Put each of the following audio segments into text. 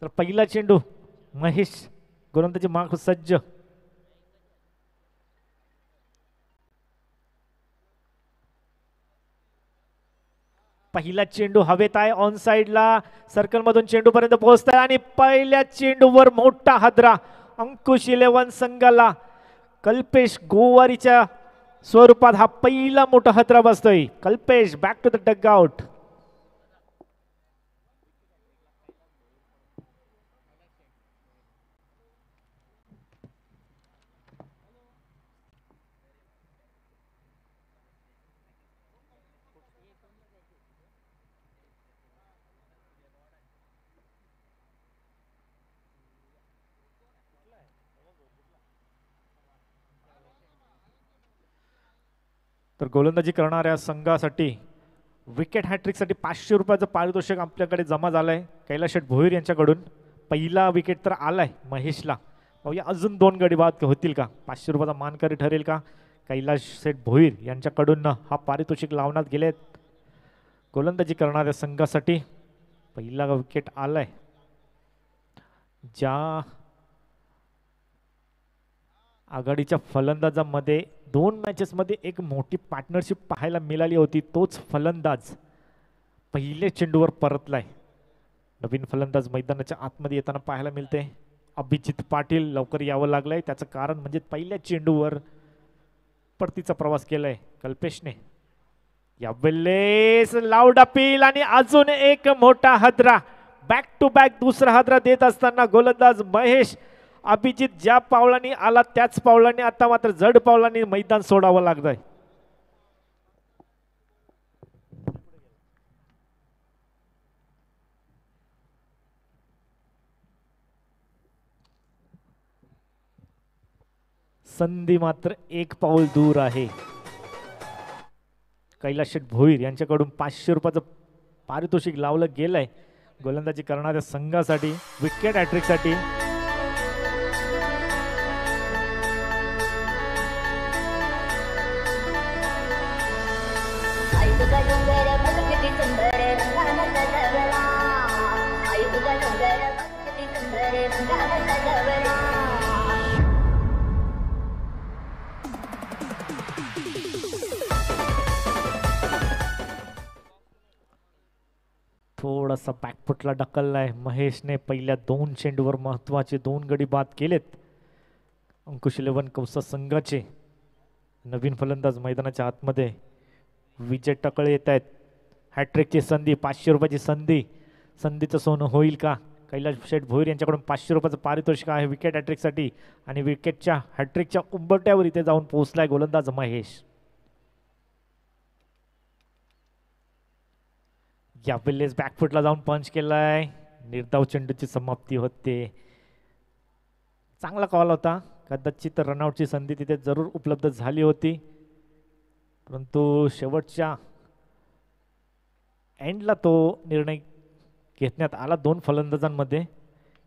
तर पहिला चेंडू महेश गोलंदाजी माग सज्ज. पहिला चेंडू हवेत आहे ऑन साइडला, सर्कल मधून चेंडू पर्यंत पोहोचताय आणि पहिल्या चेंडूवर मोठा हादरा अंकुश 11 संघाला. कल्पेश गोवारीच्या स्वरूपात हा पहिला मोठा हादरा बसतोय. Kalpesh back to the dugout. तर गोलंदाजी करणाऱ्या संघासाठी विकेट हॅट्रिकसाठी 500 रुपयाचं पारितोषिक आपल्याकडे जमा झालंय कैलास शेठ भोईर यांच्याकडून. पहिला विकेट तर आलाय महेशला. पाहूया अजून 2 गडी बाद होतील का, 500 रुपयाचा मानकरी ठरेल का. कैलास शेठ भोईर यांच्याकडून हा पारितोषिक लावण्यात गेलेत. गोलंदाजी करणाऱ्या संघासाठी पहिला विकेट आलाय. ज्या आघाडीच्या फलंदाजामध्ये 2 मॅचेसमध्ये एक मोठी पार्टनरशिप पाहायला मिळाली होती, तोच फलंदाज पहिल्या चेंडूवर परतलाय. नवीन फलंदाज मैदानाच्या आतमध्ये येताना पाहायला मिळते. अभिजित पाटील लवकर यावं लागलंय, त्याचं कारण म्हणजे पहिल्या चेंडूवर परतीचा प्रवास केलाय कल्पेशने. यावेळेस लाऊड अपील आणि अजून एक मोठा हादरा. बॅक टू बॅक दुसरा हादरा देत असताना गोलंदाज महेश. अभिजित ज्या पावलांनी आला त्याच पावलांनी आता मात्र जड पावलांनी मैदान सोडावं लागतंय. संधी मात्र 1 पाऊल दूर आहे. कैलास शेठ भोईर यांच्याकडून 500 रुपयाचं पारितोषिक लावलं गेलंय गोलंदाजी करणाऱ्या संघासाठी विकेट हॅट्रिकसाठी. थोडासा बॅकफुटला ढकललाय महेशने. पहिल्या 2 चेंडूवर महत्वाचे 2 गडी बाद केलेत अंकुश 11 कौसा संघाचे. नवीन फलंदाज मैदानाच्या आतमध्ये विजय टकळे येत आहेत. हॅट्रिकची संधी, 500 रुपयाची संधी. संधीचं सोनं होईल का. कैलास शेठ भोईर यांच्याकडून 500 रुपयाचं पारितोषिक आहे विकेट हॅट्रिकसाठी आणि विकेटच्या हॅट्रिकच्या उंबरट्यावर इथे जाऊन पोहोचलाय गोलंदाज महेश. यावेळेस बॅकफुटला जाऊन पंच केलाय. निर्धाव चेंडूची समाप्ती होते. चांगला कॉल होता, कदाचित रनआउटची संधी तिथे जरूर उपलब्ध झाली होती, परंतु शेवटच्या एंडला तो निर्णय घेण्यात आला 2 फलंदाजांमध्ये.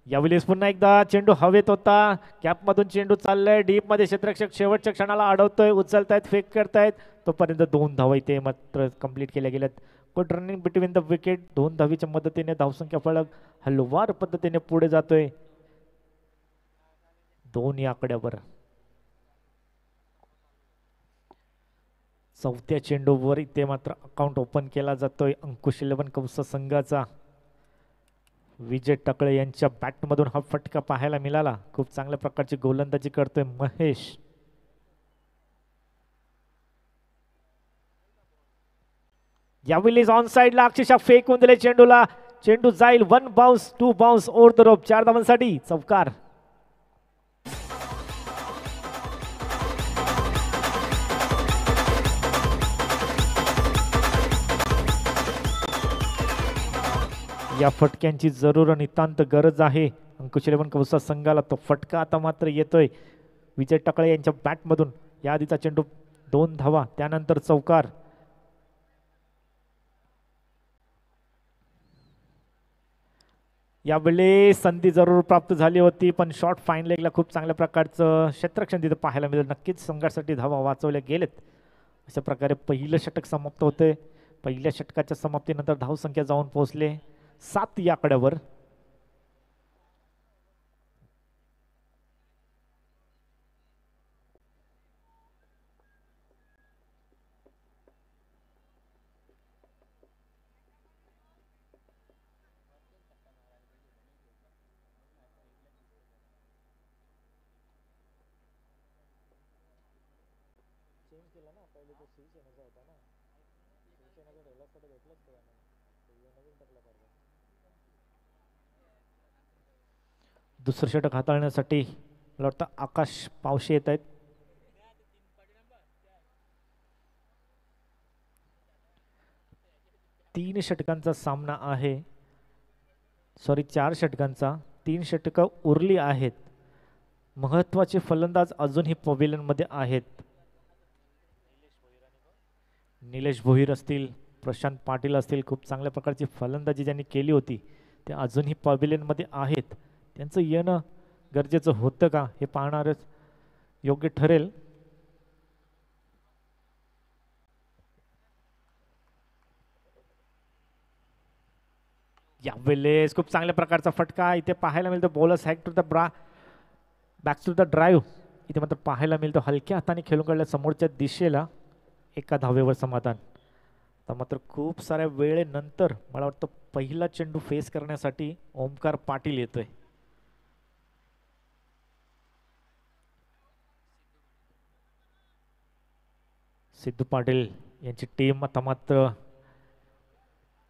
यावेळेस पुन्हा एकदा चेंडू हवेत होता. कॅपमधून चेंडू चाललाय डीपमध्ये. क्षेत्ररक्षक शेवटच्या क्षणाला अडवतोय, उचलतायत, फेक करतायत. तोपर्यंत 2 धावा इथे मात्र कंप्लीट केल्या गेल्यात. Good running between the wicket. 2 धावीच्या मदतीने धावसंख्या फलक हलवार पद्धतीने पुढे जातोय 2 या आकड्यावर. 4थ्या चेंडूवर इथे मात्र अकाउंट ओपन केला जातोय अंकुश 11 कौसा संघाचा. विजय टकळे यांच्या बॅटमधून हा फटका पाहायला मिळाला. खूप चांगल्या प्रकारची गोलंदाजी करतोय महेश. यावेळी ऑन साइडला अक्षरशः फेकून दिले चेंडूला. चेंडू जाईल 1 bounce 2 bounce over the rope. 4 धावांसाठी चौकार. या फटक्यांची जरूर नितांत गरज आहे अंकुश 11 कौसा संघाला. तो फटका आता मात्र येतोय विजय टकळे यांच्या बॅटमधून. या आधीचा चेंडू 2 धावा, त्यानंतर चौकार. यावेळी संधी जरूर प्राप्त झाली होती, पण शॉर्ट फाईन लेगला खूप चांगल्या प्रकारचं क्षेत्ररक्षण तिथे पाहायला मिळेल. नक्कीच संघासाठी धावा वाचवल्या गेलेत. अशा प्रकारे पहिलं षटक समाप्त होते. पहिल्या षटकाच्या समाप्तीनंतर धावसंख्या जाऊन पोहोचले 7 या आकड्यावर. दुसरं षटक हाताळण्यासाठी मला वाटतं आकाश पावशे येत आहेत. तीन षटकांचा सामना आहे, सॉरी 4 षटकांचा. 3 षटकं उरली आहेत. महत्वाचे फलंदाज अजूनही पवेलियन मध्ये आहेत. निलेश भोईर असतील, प्रशांत पाटील असतील, खूप चांगल्या प्रकारची फलंदाजी ज्यांनी केली होती ते अजूनही पवेलियन मध्ये आहेत. त्यांचं येणं गरजेचं होतं का हे पाहणारच योग्य ठरेल. यावेळेस खूप चांगल्या प्रकारचा फटका इथे पाहायला मिळतो. Bowlers hack to the back to the drive इथे मात्र पाहायला मिळतो. हलक्या हाताने खेळून काढल्या समोरच्या दिशेला, एका धावेवर समाधान. तर मात्र खूप साऱ्या वेळेनंतर मला वाटतं पहिला चेंडू फेस करण्यासाठी ओमकार पाटील येतोय. सिद्धू पाटील यांची टीम आता मात्र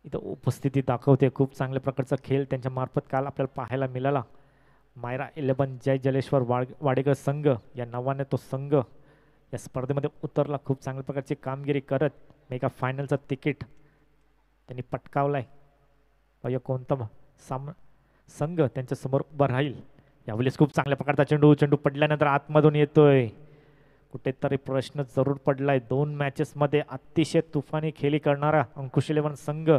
इथं उपस्थिती दाखवते. खूप चांगल्या प्रकारचा खेळ त्यांच्या मार्फत काल आपल्याला पाहायला मिळाला. मायरा 11 जय जलेश्वर वाडेकर संघ या नावाने तो संघ या स्पर्धेमध्ये उतरला. खूप चांगल्या प्रकारची कामगिरी करत मेगा फायनलचं तिकीट त्यांनी पटकावलाय. पाहूया कोणता संघ त्यांच्या समोर उभा राहील. यावेळेस खूप चांगल्या प्रकारचा चेंडू पडल्यानंतर आतमधून येतोय. कुठेतरी प्रश्न जरूर पडलाय. 2 मॅचेसमध्ये अतिशय तुफानी खेळी करणारा अंकुश 11 संघ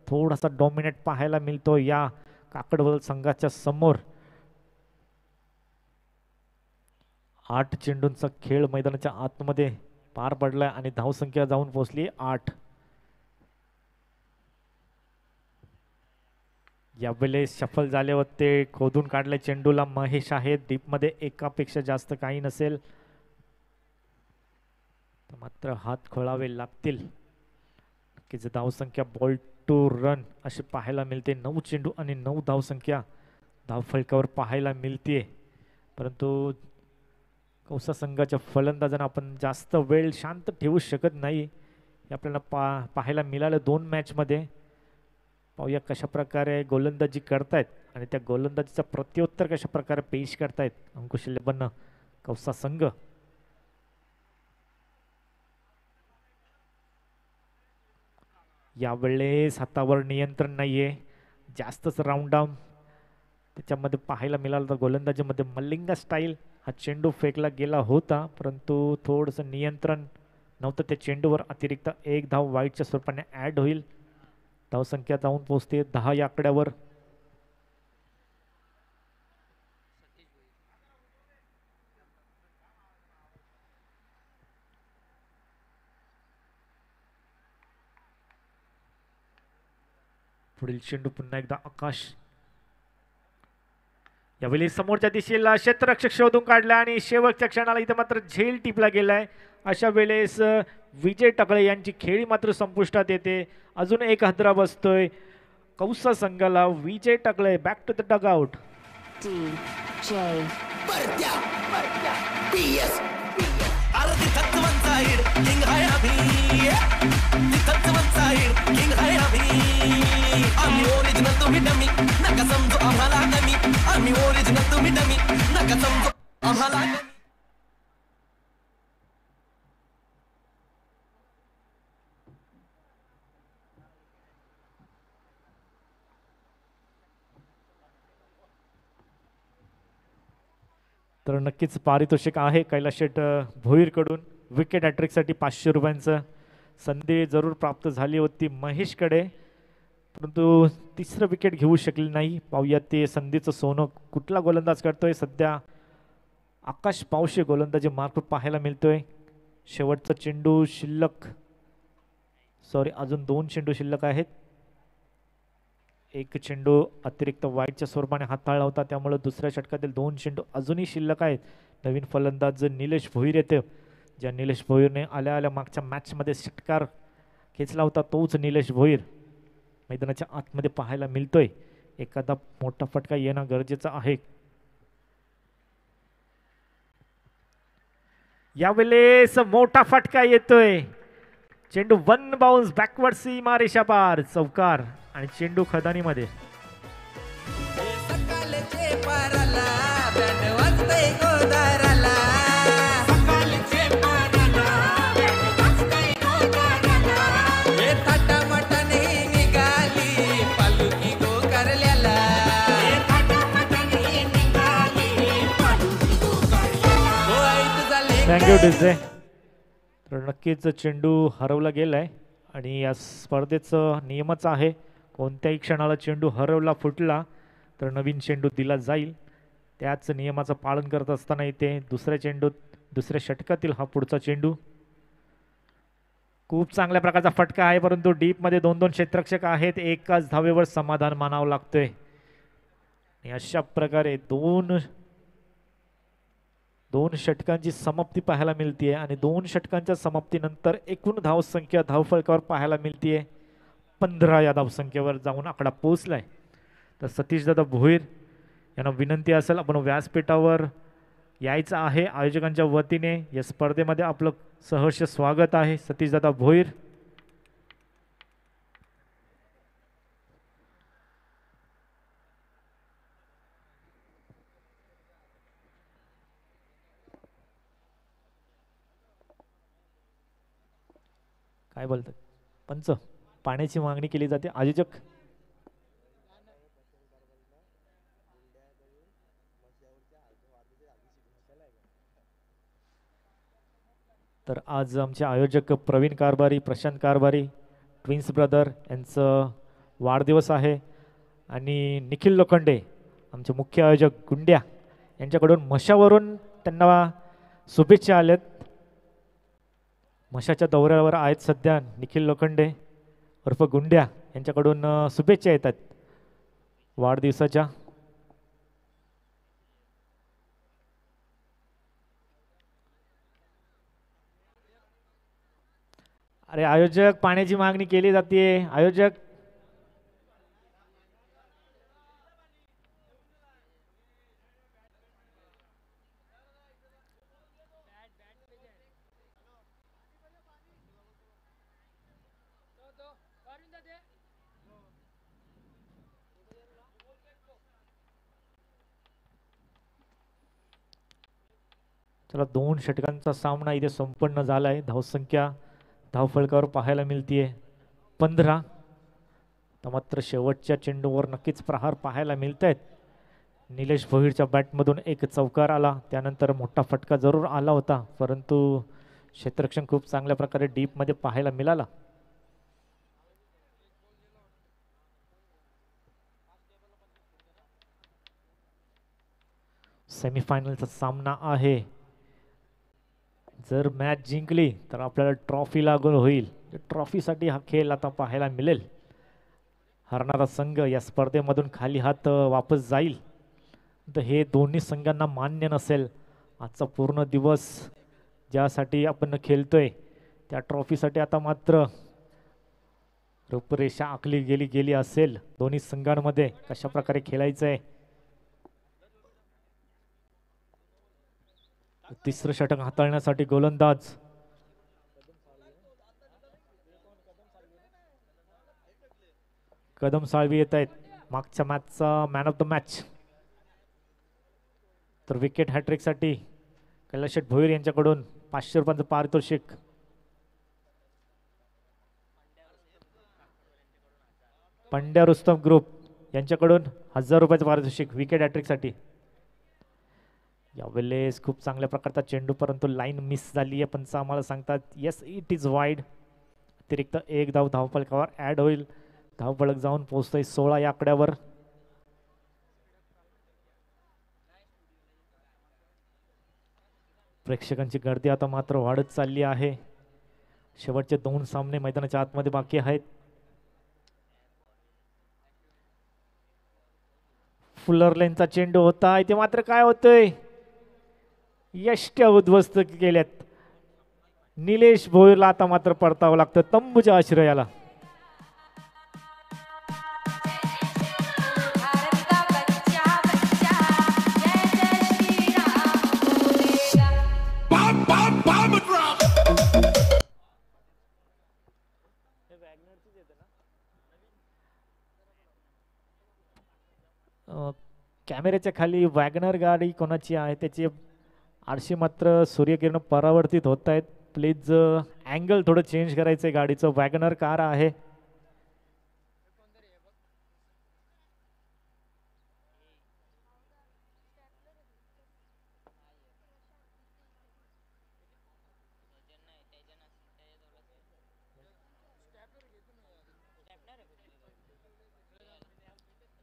थोडासा डॉमिनेट पाहायला मिळतो या काकडवल संघाच्या समोर. 8 चेंडूंचा खेळ मैदानाच्या आतमध्ये पार पडलाय आणि धावसंख्या जाऊन पोहोचली 8. यावेळेस शफल झाले होते, खोदून काढले चेंडूला महेश आहे. डीपमध्ये एकापेक्षा जास्त काही नसेल मात्र हात खोळावे लागतील. नक्कीच धावसंख्या बॉल टू रन असे पाहायला मिळते. 9 चेंडू आणि 9 धावसंख्या धावफलकावर पाहायला मिळते. परंतु कौसा संघाच्या फलंदाजांना आपण जास्त वेळ शांत ठेवू शकत नाही हे आपल्याला पाहायला मिळालं 2 मॅचमध्ये. पाहूया कशा प्रकारे गोलंदाजी करतायत आणि त्या गोलंदाजीचा प्रत्युत्तर कशा प्रकारे पेश करतायत अंकुश 11 कौसा संघ. यावेळेस हातावर नियंत्रण नाहीये, जास्तच राऊंड डाऊन त्याच्यामध्ये पाहायला मिळालं. तर गोलंदाजीमध्ये मल्लिंगा स्टाईल हा चेंडू फेकला गेला होता, परंतु थोडंसं नियंत्रण नव्हतं त्या चेंडूवर. अतिरिक्त 1 धाव वाईटच्या स्वरूपाने ॲड होईल. धावसंख्या जाऊन पोहोचते 10 या आकड्यावर. पुढील चेंडू पुन्हा एकदा आकाश. यावेळी समोरच्या दिशेला क्षेत्ररक्षक शोधून काढला आणि शेवटच्या क्षणाला इथे मात्र झेल टिपला गेलाय. अशा वेळेस विजय टकळे यांची खेळी मात्र संपुष्टात येते. अजून एक हादरा बसतोय कौसा संघाला. विजय टकळे बॅक टू द डगआउट. तर नक्कीच पारितोषिक आहे कैलास शेठ भोईरकडून. विकेट हॅट्रिकसाठी 500 रुपयांचं संधी जरूर प्राप्त झाली होती महेशकडे, परंतु तिसरं विकेट घेऊ शकले नाही. पाहूया ते संधीचं सोनं कुठला गोलंदाज करतोय. सध्या आकाश पावशे गोलंदाजी मार्फत पाहायला मिळतोय. शेवटचा चेंडू शिल्लक सॉरी, अजून 2 चेंडू शिल्लक आहेत. एक चेंडू अतिरिक्त वाईटच्या स्वरूपाने हाताळला होता, त्यामुळे दुसऱ्या षटकातील 2 चेंडू अजूनही शिल्लक आहेत. नवीन फलंदाज निलेश भोईर येते. ज्या निलेश भोईरने आल्या आल्या मागच्या मॅचमध्ये षटकार खेचला होता, तोच निलेश भोईर मैदानाच्या आतमध्ये पाहायला मिळतोय. एखादा मोठा फटका येणं गरजेचं आहे. यावेळेस मोठा फटका येतोय. चेंडू 1 बाउन्स बॅकवर्ड सीमा रेषा पार, चौकार आणि चेंडू खदानीमध्ये. Thank you DJ. तर नक्कीच चेंडू हरवला गेलाय आणि या स्पर्धेचं नियमच आहे, कोणत्याही क्षणाला चेंडू हरवला फुटला तर नवीन चेंडू दिला जाईल. त्याच नियमाचं पालन करत असताना इथे दुसऱ्या षटकातील हा पुढचा चेंडू. खूप चांगल्या प्रकारचा फटका आहे, परंतु डीपमध्ये 2-2 क्षेत्ररक्षक आहेत. एकाच धावेवर समाधान मानावं लागतंय. अशा प्रकारे दोन षटकांची समाप्ती पाहायला मिळतीये आणि 2 षटकांच्या समाप्तीनंतर एकूण धावसंख्या धावफलकावर पाहायला मिळतीये 15 या धावसंख्येवर जाऊन आकडा पोहोचलाय. तर सतीशदादा भोईर यांना विनंती असेल, आपण व्यासपीठावर यायचं आहे. आयोजकांच्या वतीने या स्पर्धेमध्ये आपलं सहर्ष स्वागत आहे. सतीशदादा भोईर. काय बोलतात पंच? पाण्याची मागणी केली जाते. आयोजक तर आज आमचे आयोजक प्रवीण कारभारी, प्रशांत कारभारी, ट्विन्स ब्रदर यांचं वाढदिवस आहे आणि निखिल लोखंडे आमचे मुख्य आयोजक गुंड्या यांच्याकडून मशावरून त्यांना शुभेच्छा आल्यात. मशाच्या दौऱ्यावर आहेत सध्या निखिल लोखंडे उर्फ गुंड्या, यांच्याकडून शुभेच्छा येतात वाढदिवसाच्या. अरे आयोजक, पाण्याची मागणी केली जाते. आयोजक चला, 2 षटकांचा सामना इथे संपन्न झालाय. धावसंख्या धावफलकावर पाहायला मिळतीये 15. तर मात्र शेवटच्या चेंडूवर नक्कीच प्रहार पाहायला मिळत आहेत. निलेश भोईरच्या बॅटमधून एक चौकार आला, त्यानंतर मोठा फटका जरूर आला होता, परंतु क्षेत्ररक्षण खूप चांगल्या प्रकारे डीपमध्ये पाहायला मिळाला. सेमीफायनलचा सामना आहे. जर मॅच जिंकली तर आपल्याला ट्रॉफी लागून होईल. ट्रॉफीसाठी हा खेळ आता पाहायला मिळेल. हरणारा संघ या स्पर्धेमधून खाली हात वापस जाईल. तर हे दोन्ही संघांना मान्य नसेल. आजचा पूर्ण दिवस ज्यासाठी आपण खेळतोय त्या ट्रॉफीसाठी आता मात्र रूपरेषा आखली गेली असेल. दोन्ही संघांमध्ये कशा प्रकारे खेळायचं आहे. तिसरं षटक हाताळण्यासाठी गोलंदाज कदम साळवी येत आहेत. मागच्या मॅचचा मॅन ऑफ द मॅच. तर विकेट हॅट्रिक साठी कैलास शेठ भोईर यांच्याकडून 500 रुपयांचं पारितोषिक. पंड्या रुस्तम ग्रुप यांच्याकडून 1000 रुपयाचं पारितोषिक विकेट हॅट्रिक साठी. यावेळेस खूप चांगल्या प्रकारचा चेंडू, परंतु लाईन मिस झाली आहे. पंच आम्हाला सांगतात येस इट इज वाईड. अतिरिक्त एक धाव धावफलकावर ऍड होईल. धावफलक जाऊन पोहोचतोय 16 या आकड्यावर. प्रेक्षकांची गर्दी आता मात्र वाढत चालली आहे. शेवटचे 2 सामने मैदानाच्या आतमध्ये बाकी आहेत. फुलर लेनचा चेंडू होता, इथे मात्र काय होतंय, यष्ट्या उद्ध्वस्त केल्यात. निलेश भोईरला आता मात्र परतावं लागतं तंबूच्या आश्रयाला. कॅमेऱ्याच्या खाली वॅगनर गाडी कोणाची आहे त्याची आरशी मात्र सूर्यकिरण परावर्तित होत आहेत. प्लीज अँगल थोडं चेंज करायचं आहे गाडीचं. वॅगनर कार आहे.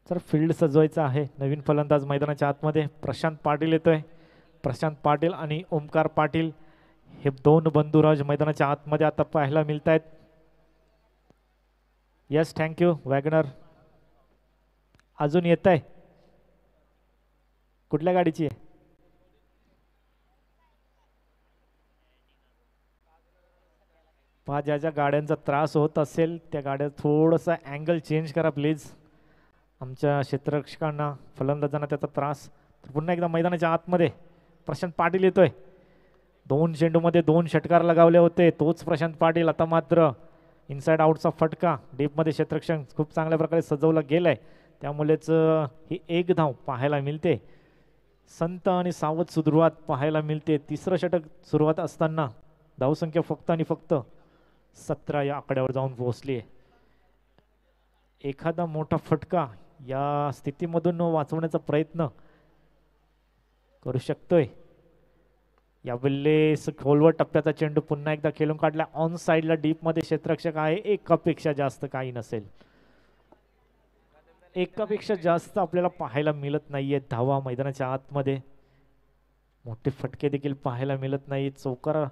तर फील्ड सजवायचं आहे. नवीन फलंदाज मैदानाच्या आतमध्ये प्रशांत पाटील येतोय. प्रशांत पाटील आणि ओमकार पाटील हे 2 बंधुराज मैदानाच्या आतमध्ये आता पाहायला मिळत आहेत. Yes, thank you WagonR. अजून येत आहे, कुठल्या गाडीची आहे? पहा, ज्या ज्या गाड्यांचा त्रास होत असेल त्या गाड्या थोडंसं अँगल चेंज करा प्लीज. आमच्या क्षेत्ररक्षकांना फलंदाजांना त्याचा त्रास. तर पुन्हा एकदा मैदानाच्या आतमध्ये प्रशांत पाटील येतोय. 2 चेंडूमध्ये 2 षटकार लगावले होते. तोच प्रशांत पाटील. आता मात्र इनसाइड आउटचा फटका. डीपमध्ये क्षेत्ररक्षण खूप चांगल्या प्रकारे सजवलं गेलंय, त्यामुळेच ही 1 धाव पाहायला मिळते. संत आणि सावध सुरुवात पाहायला मिळते. 3रं षटक सुरुवात असताना धावसंख्या फक्त आणि फक्त 17 या आकड्यावर जाऊन पोहोचली आहे. एखादा मोठा फटका या स्थितीमधून वाचवण्याचा प्रयत्न करू शकतोय. यावेळेस खोलवर टप्प्याचा चेंडू पुन्हा एकदा खेळून काढला. ऑन साइडला डीपमध्ये क्षेत्ररक्षक आहे. एकापेक्षा जास्त काही नसेल. एकापेक्षा जास्त आपल्याला पाहायला मिळत नाहीये धावा मैदानाच्या आतमध्ये. मोठे फटके देखील पाहायला मिळत नाही. चौकार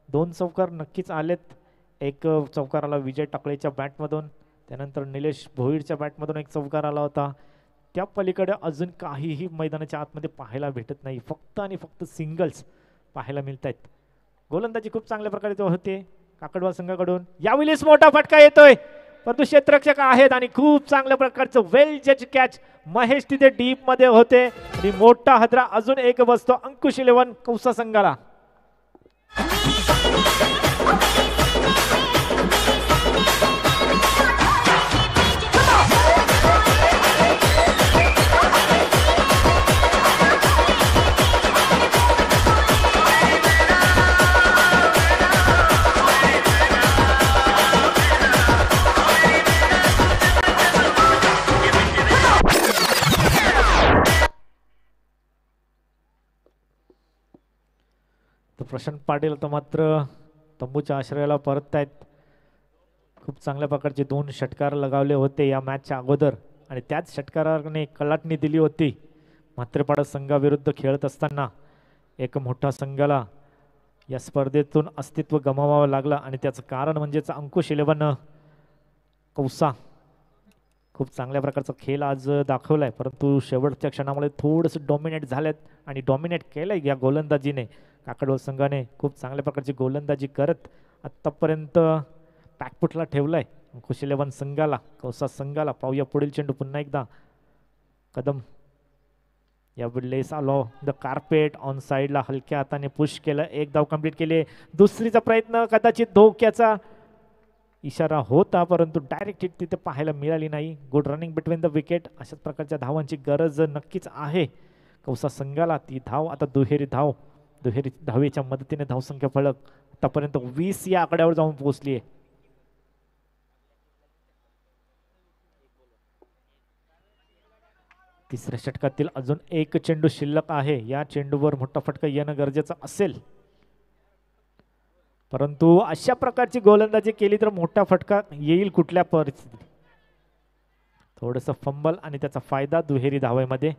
2 चौकार नक्कीच आलेत. एक चौकार आला विजय टाकळेच्या बॅटमधून, त्यानंतर निलेश भोईरच्या बॅटमधून एक चौकार आला होता. त्या पलीकडे अजून काहीही मैदानाच्या आतमध्ये पाहायला भेटत नाही. फक्त आणि फक्त सिंगल्स पाहायला मिळत आहेत. गोलंदाजी खूप चांगल्या प्रकारे तो होते काकडवाल संघाकडून. यावेळेस मोठा फटका येतोय, परंतु क्षेत्ररक्षक आहेत आणि खूप चांगल्या प्रकारचं वेल जज कॅच. महेश तिथे डीप मध्ये होते आणि मोठा हादरा अजून एक बसतो अंकुश 11 कौसा संघाला. प्रशांत पाटील आता मात्र तंबूच्या आश्रयाला परत आहेत. खूप चांगल्या प्रकारचे 2 षटकार लगावले होते या मॅचच्या अगोदर आणि त्याच षटकाराने कलाटणी दिली होती. म्हात्रेपाडा संघाविरुद्ध खेळत असताना एक मोठा संघाला या स्पर्धेतून अस्तित्व गमावावं लागलं आणि त्याचं कारण म्हणजेच अंकुश 11 कौसा. खूप चांगल्या प्रकारचा खेळ आज दाखवलाय, परंतु शेवटच्या क्षणामध्ये थोडंसं डॉमिनेट झालेत आणि डॉमिनेट केलंय या गोलंदाजीने. काकडवाल संघाने खूप चांगल्या प्रकारची गोलंदाजी करत आत्तापर्यंत पॅकपुटला ठेवलाय अंकुश 11 संघाला, कौसा संघाला. पाहूया पुढील चेंडू पुन्हा एकदा कदम. यावेळेस आलो द कार्पेट ऑन साइडला हलक्या हाताने पुश केलं. 1 धाव कंप्लीट केली. दुसरीचा प्रयत्न कदाचित धोक्याचा इशारा होता, परंतु डायरेक्ट हिट तिथे पाहायला मिळाली नाही. Good running between the wicket. अशाच प्रकारच्या धावांची गरज नक्कीच आहे कौसा संघाला. ती धाव आता दुहेरी धावेच्या मदतीने धावसंख्या फलक आतापर्यंत 20 या आकड्यावर जाऊन पोहोचली आहे. तिसऱ्या षटकातील अजून 1 चेंडू शिल्लक आहे. या चेंडूवर मोठा फटका येणं गरजेचं असेल, परंतु अशा प्रकारची गोलंदाजी केली तर मोठा फटका येईल कुठल्या परिस्थितीत. थोडंसं फंबल आणि त्याचा फायदा दुहेरी धावेमध्ये.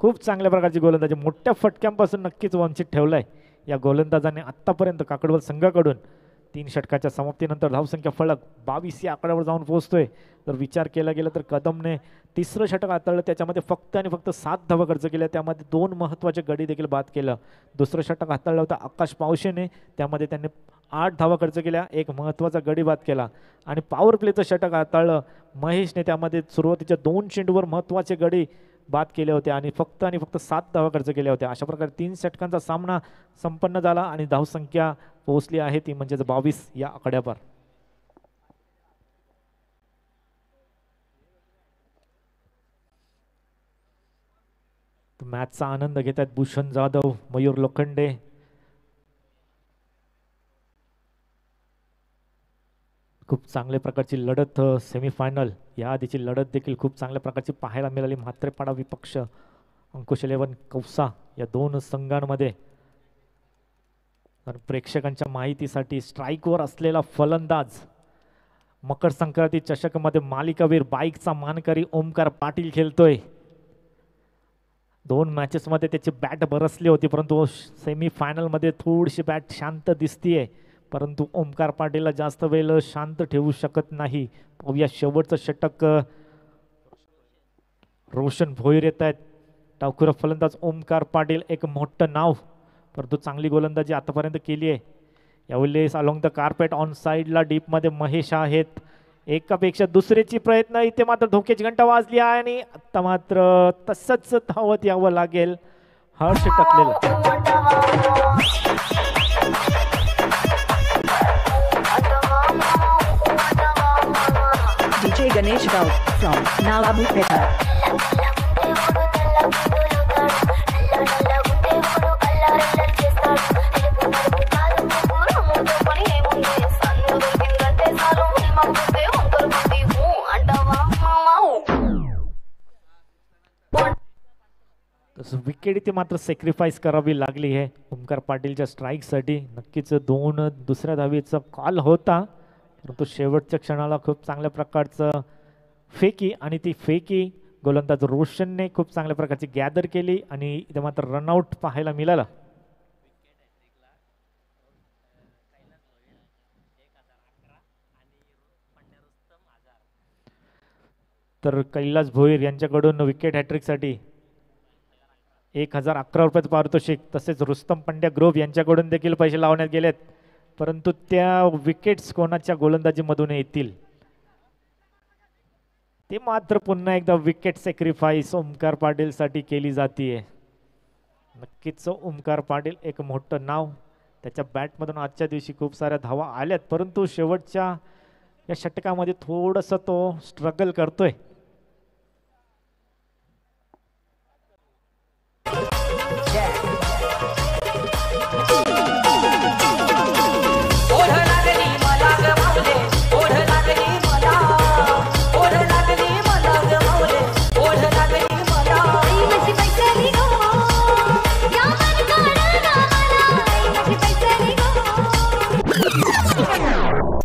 खूप चांगल्या प्रकारची गोलंदाजी मोठ्या फटक्यांपासून नक्कीच वंचित ठेवलाय या गोलंदाजाने आतापर्यंत काकडवाल संघाकडून. 3 षटकाच्या समाप्तीनंतर धावसंख्या फलक 22 या आकड्यावर जाऊन पोहोचतोय. जर विचार केला गेला तर कदमने 3रं षटक हाताळलं, त्याच्यामध्ये फक्त आणि फक्त 7 धावा खर्च केल्या, त्यामध्ये 2 महत्त्वाचे गडी देखील बाद केलं. 2रं षटक हाताळलं होतं आकाश पावशेने, त्यामध्ये त्यांनी 8 धावा खर्च केल्या, एक महत्त्वाचा गडी बाद केला. आणि पॉवर प्लेचं षटक हाताळलं महेशने, त्यामध्ये सुरुवातीच्या 2 चेंडूवर महत्त्वाचे गडी बाद केले होते आणि फक्त 7 धावा खर्च केल्या होत्या. अशा प्रकारे 3 षटकांचा सामना संपन्न झाला आणि धावसंख्या पोहोचली आहे ती म्हणजे 22 या आकड्यावर. मॅचचा आनंद घेत आहेत भूषण जाधव, मयूर लोखंडे. खूप चांगल्या प्रकारची लढत सेमीफायनल या आधीची लढत देखील खूप चांगल्या प्रकारची पाहायला मिळाली. म्हात्रेपाडा विपक्ष अंकुश 11 कौसा या 2 संघांमध्ये. आणि प्रेक्षकांच्या माहितीसाठी स्ट्राईकवर असलेला फलंदाज मकर संक्रांती चषकमध्ये मालिकावीर बाईकचा मानकरी ओमकार पाटील खेळतोय. 2 मॅचेसमध्ये त्याची बॅट बरसली होती, परंतु सेमीफायनलमध्ये थोडीशी बॅट शांत दिसतीये, परंतु ओमकार पाटीलला जास्त वेळ शांत ठेवू शकत नाही. पाहूया शेवटचं षटक. रोशन भोईर येत आहेत. डावखुरा फलंदाज ओमकार पाटील एक मोठं नाव, परंतु चांगली गोलंदाजी आतापर्यंत केली आहे. यावेळेस अलॉंग द कार्पेट ऑन साईडला डीपमध्ये महेश आहेत. एकापेक्षा दुसऱ्याची प्रयत्न, इथे मात्र धोक्याची घंटा वाजली आहे आणि आता मात्र तसंच धावत यावं लागेल. हर्ष टाकलेलं. DJ Ganesh Rao from Navabupeta. Wicket इथे मात्र सॅक्रिफाईस करावी लागली आहे ओमकार पाटीलच्या स्ट्राईकसाठी. नक्कीच 2 दुसऱ्या धावेचा कॉल होता, परंतु शेवटच्या क्षणाला खूप चांगल्या प्रकारचं फेकी आणि ती फेकी गोलंदाज रोशनने खूप चांगल्या प्रकारची गॅदर केली आणि इथे मात्र रनआउट पाहायला मिळालं. तर कैलास भोईर यांच्याकडून विकेट हॅट्रिकसाठी 1011 रुपयाचं पारितोषिक, तसेच रुस्तम पंड्या ग्रुप यांच्याकडून देखील पैसे लावण्यात गेलेत, परंतु त्या विकेट्स कोणाच्या गोलंदाजीमधून येतील ते मात्र पुन्हा एकदा विकेट सॅक्रिफाईस ओमकार पाटील साठी केली जाते. नक्कीच ओमकार पाटील एक मोठं नाव, त्याच्या बॅटमधून आजच्या दिवशी खूप साऱ्या धावा आल्यात, परंतु शेवटच्या या षटकामध्ये थोडंसं तो स्ट्रगल करतोय.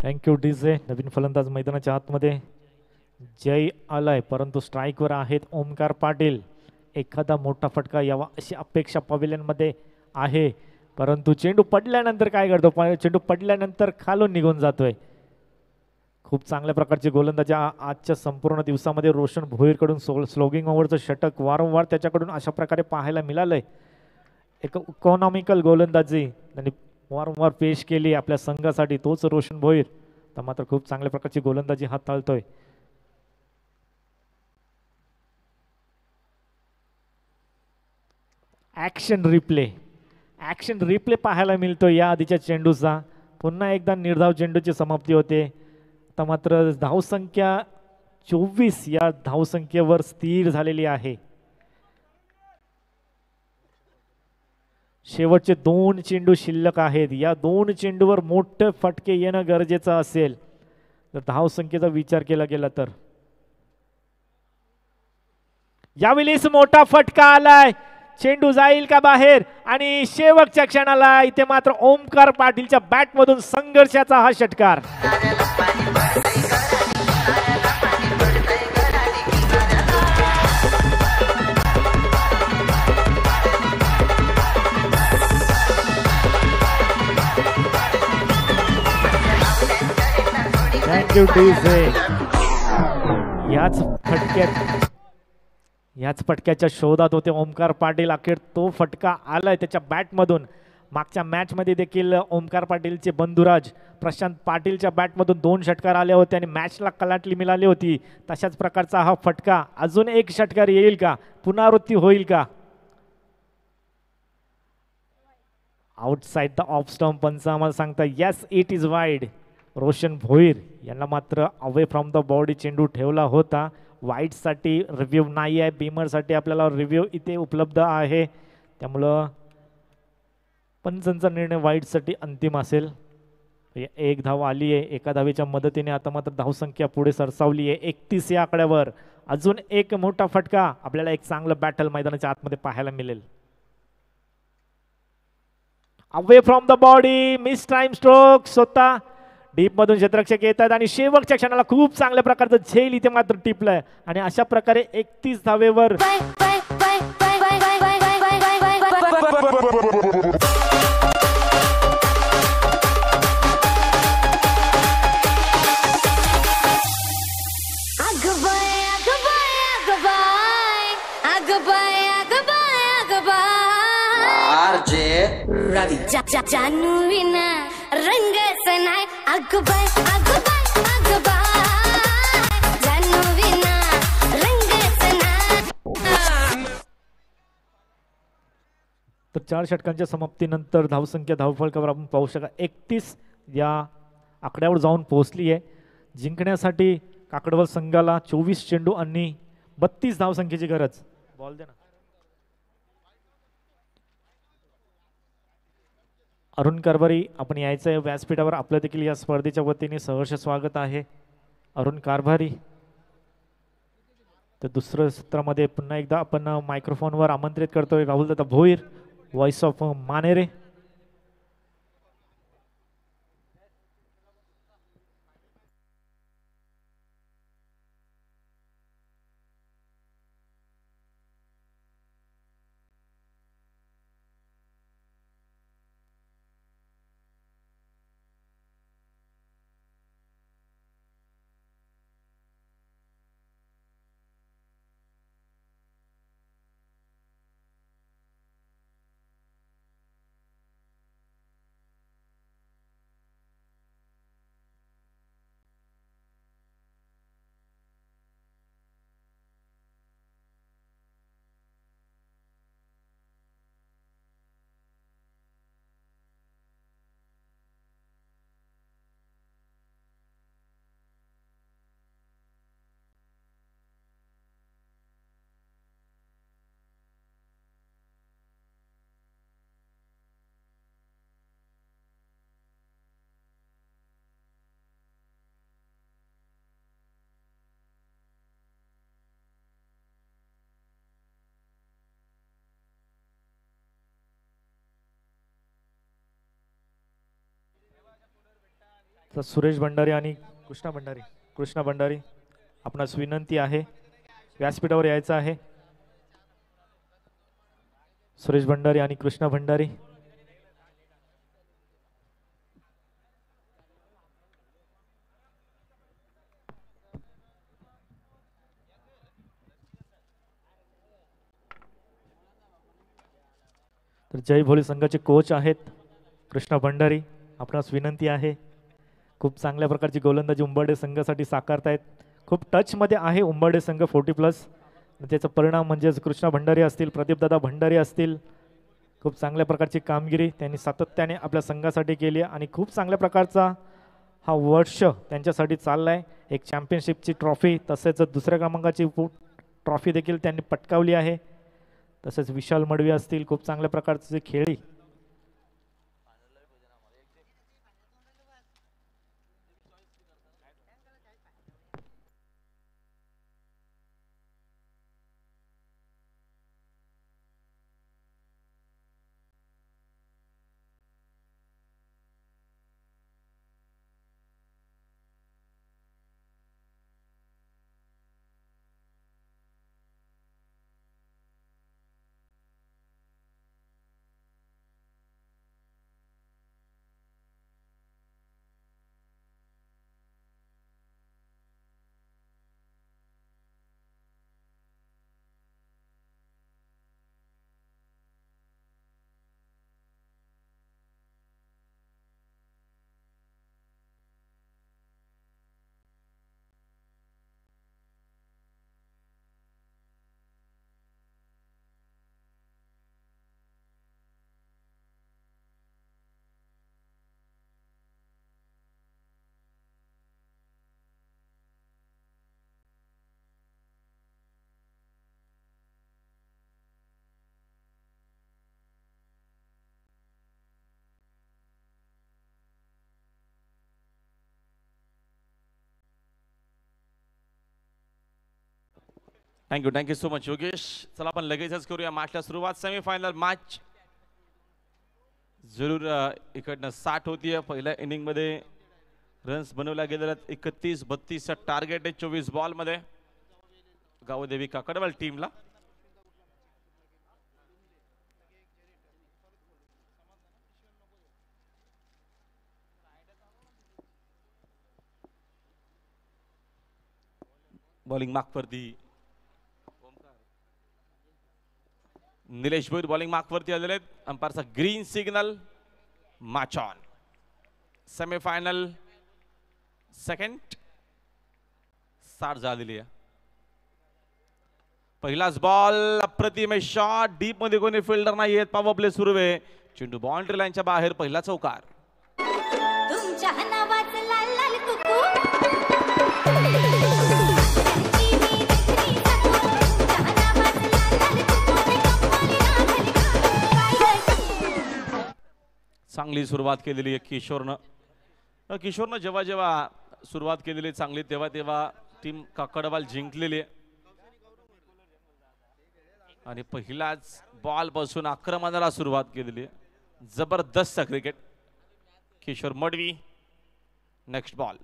Thank you DJ. नवीन फलंदाज मैदानाच्या आतमध्ये जय आलाय, परंतु स्ट्राईकवर आहेत ओमकार पाटील. एखादा मोठा फटका यावा अशी अपेक्षा पवेलियनमध्ये आहे, परंतु चेंडू पडल्यानंतर काय करतो, चेंडू पडल्यानंतर खालून निघून जातोय. खूप चांगल्या प्रकारची गोलंदाजी आजच्या संपूर्ण दिवसामध्ये रोशन भोईरकडून स्लोगिंग ओव्हरचं षटक वारंवार त्याच्याकडून अशा प्रकारे पाहायला मिळालंय. एक इकॉनॉमिकल गोलंदाजी त्यांनी वारंवार पेश केली आपल्या संघासाठी, तोच रोशन भोईर. तर मात्र खूप चांगल्या प्रकारची गोलंदाजी हाताळतोय. ॲक्शन रिप्ले पाहायला मिळतो या आधीच्या चेंडूचा. पुन्हा एकदा निर्धाव चेंडूची समाप्ती होते. तर मात्र धावसंख्या 24 या धावसंख्येवर स्थिर झालेली आहे. शेवटचे 2 चेंडू शिल्लक आहेत. या 2 चेंडूवर मोठे फटके येणं गरजेचं असेल तर धावसंख्येचा विचार केला गेला तर. यावेळेस मोठा फटका आलाय, चेंडू जाईल का बाहेर, आणि शेवटच्या क्षणाला इथे मात्र ओमकार पाटीलच्या बॅटमधून संघर्षाचा हा षटकार. Thank you DJ. याच फटक्याच्या शोधात होते ओमकार पाटील. अखेर तो फटका आलाय त्याच्या बॅटमधून. मागच्या मॅचमध्ये देखील ओमकार पाटीलचे बंधुराज प्रशांत पाटीलच्या बॅटमधून 2 षटकार आले होते आणि मॅचला कलाटणी मिळाली होती. तशाच प्रकारचा हा फटका अजून एक षटकार येईल का, पुनरावृत्ती होईल का? आउटसाइड द ऑफ स्टंप पंच आम्हाला सांगता yes it is wide. Roshan Bhoir यांना मात्र अवे फ्रॉम द बॉडी चेंडू ठेवला होता. वाईडसाठी रिव्ह्यू नाही आहे, बीमरसाठी आपल्याला रिव्ह्यू इथे उपलब्ध आहे. त्यामुळं पंचांचा निर्णय वाईडसाठी अंतिम असेल. एक धाव आली आहे. एका धावेच्या मदतीने आता मात्र धावसंख्या पुढे सरसावली आहे 31 या आकड्यावर. अजून एक मोठा फटका आपल्याला एक चांगलं बॅटल मैदानाच्या आतमध्ये पाहायला मिळेल. Away from the body miss time stroke. स्वतः डीप मधून क्षेत्ररक्षक येत आहेत आणि शेवटच्या क्षणाला खूप चांगल्या प्रकारचं झेल इथे मात्र टिपलंय आणि अशा प्रकारे 31 धावेवर जानू विना रंग सनाय अगबाय अगबाय अगबाय जानू विना रंग सनाय. तर 4 षटकांच्या समाप्तीनंतर धावसंख्या धावफलकावर आपण पाहू शकता 31 या आकड्यावर जाऊन पोहोचली आहे. जिंकण्यासाठी काकडवल संघाला 24 चेंडू आणि 32 धावसंख्येची गरज. बॉल दे ना. अरुण कारभारी आपण यायचं आहे व्यासपीठावर. आपलं देखील या स्पर्धेच्या वतीने सहर्ष स्वागत आहे अरुण कारभारी. तर दुसऱ्या सत्रामध्ये पुन्हा एकदा आपण मायक्रोफोनवर आमंत्रित करतोय राहुल दादा भोईर, व्हॉइस ऑफ मानेरे. तर सुरेश भंडारी आणि कृष्णा भंडारी आपणास विनंती आहे व्यासपीठावर यायचं आहे. सुरेश भंडारी आणि कृष्णा भंडारी. तर जय भोले संघाचे कोच आहेत कृष्णा भंडारी. आपणास विनंती आहे. खूप चांगल्या प्रकारची गोलंदाजी उंबरडे संघासाठी साकारतायत. खूप टचमध्ये आहे उंबरडे संघ 40+. त्याचा परिणाम म्हणजेच कृष्णा भंडारी असतील, प्रदीपदादा भंडारी असतील, खूप चांगल्या प्रकारची कामगिरी त्यांनी सातत्याने आपल्या संघासाठी केली आणि खूप चांगल्या प्रकारचा हा वर्ष त्यांच्यासाठी चालला आहे. एक चॅम्पियनशिपची ट्रॉफी तसेच दुसऱ्या क्रमांकाची ट्रॉफी देखील त्यांनी पटकावली आहे. तसेच विशाल मडवी असतील, खूप चांगल्या प्रकारचे खेळी थँक्यू सो मच योगेश. चला आपण लगेचच करूया मॅचला सुरुवात. सेमीफायनल मॅच जरूर इकडनं 60 होतीये. पहिल्या इनिंग मध्ये रन्स बनवल्या गेलेल्या 31-32 टार्गेट आहे 24 बॉल मध्ये गावदेवी काकडवाल टीमला. बॉलिंग मार्कवरती निलेश भोईर बॉलिंग मार्कवरती आलेले आहेत. अंपायरचा green signal. Match on. Semifinal second 60 झालेली आहे. पहिलाच बॉल अप्रतिम शॉट. डीप मध्ये कोणी फिल्डर नाही आहेत. पॉवर प्ले सुरू आहे. चेंडू बाउंड्री लाईनच्या बाहेर. पहिला चौकार. तुमच्या नावाचं लाल लाल कुकू चांगली सुरुवात केलेली आहे किशोरनं. किशोरनं जेव्हा जेव्हा सुरुवात केलेली चांगली तेव्हा टीम काकडवाल जिंकलेली आहे. आणि पहिलाच बॉल पासून आक्रमणाला सुरुवात केलेली आहे. जबरदस्त cricket. Kishore Madvi. Next ball.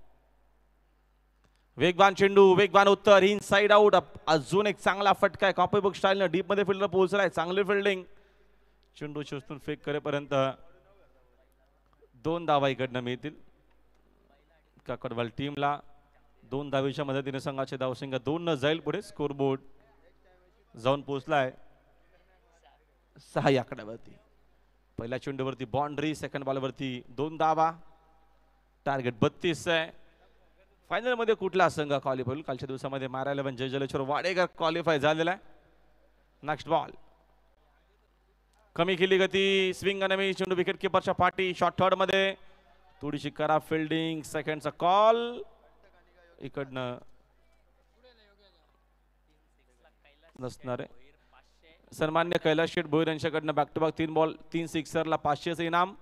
वेगवान चेंडू. वेगवान उत्तर. Inside out. अजून एक चांगला फटका आहे. कॉपी बुक स्टाईलनं डीप मध्ये फिल्डर पोहोचलाय. चांगली फिल्डिंग. चेंडू शोधून फेक करेपर्यंत 2 धावा इकडनं मिळतील काकडवाल टीमला. 2 धावेच्या मदतीने संघाचे धावसंख्या 2 न जाईल पुढे. स्कोर बोर्ड जाऊन पोहोचलाय 6 या आकड्यावरती. पहिल्या चेंडूवरती बाउंड्री. सेकंड बॉलवरती 2 धावा. टार्गेट 32 आहे. फायनल मध्ये कुठला संघ क्वालिफाय होईल? कालच्या दिवसामध्ये मारा11 जय जलेश्वर वाडेकर क्वालिफाय झालेला आहे. Next ball. कमी केली गती. स्विंग आणि चेंडू विकेट किपरच्या पाठी. शॉर्ट थर्ड मध्ये थोडीशी करा फिल्डिंग. सेकंडचा कॉल इकडनं नसणार आहे. सन्मान्य कैलास शेठ भोईर यांच्याकडनं बॅक टू बॅक 3 बॉल 3 सिक्सरला 500चं इनाम.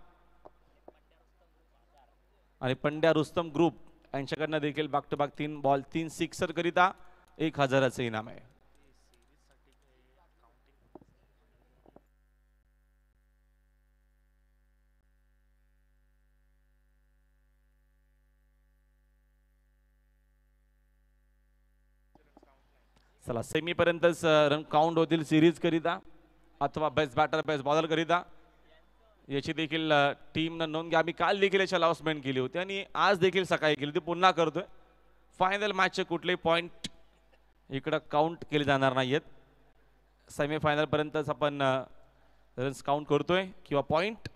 आणि पंड्या रुस्तम ग्रुप यांच्याकडनं देखील back to back 3 ball 3 sixer करिता 1000चं इनाम आहे. चला सेमी पर्यंतच रन काउंट होतील सिरीज करिता अथवा बेस्ट बॅटर बेस्ट बॉलर करिता. याची देखील टीमनं नोंद घ्या. आम्ही काल देखील याची अनाउन्समेंट केली होती आणि आज देखील सकाळी केली. ती पुन्हा करतोय. फायनल मॅचचे कुठलेही पॉईंट इकडं काउंट केले जाणार नाहीयेत. सेमीफायनल पर्यंतच आपण रन्स काउंट करतोय किंवा पॉईंट.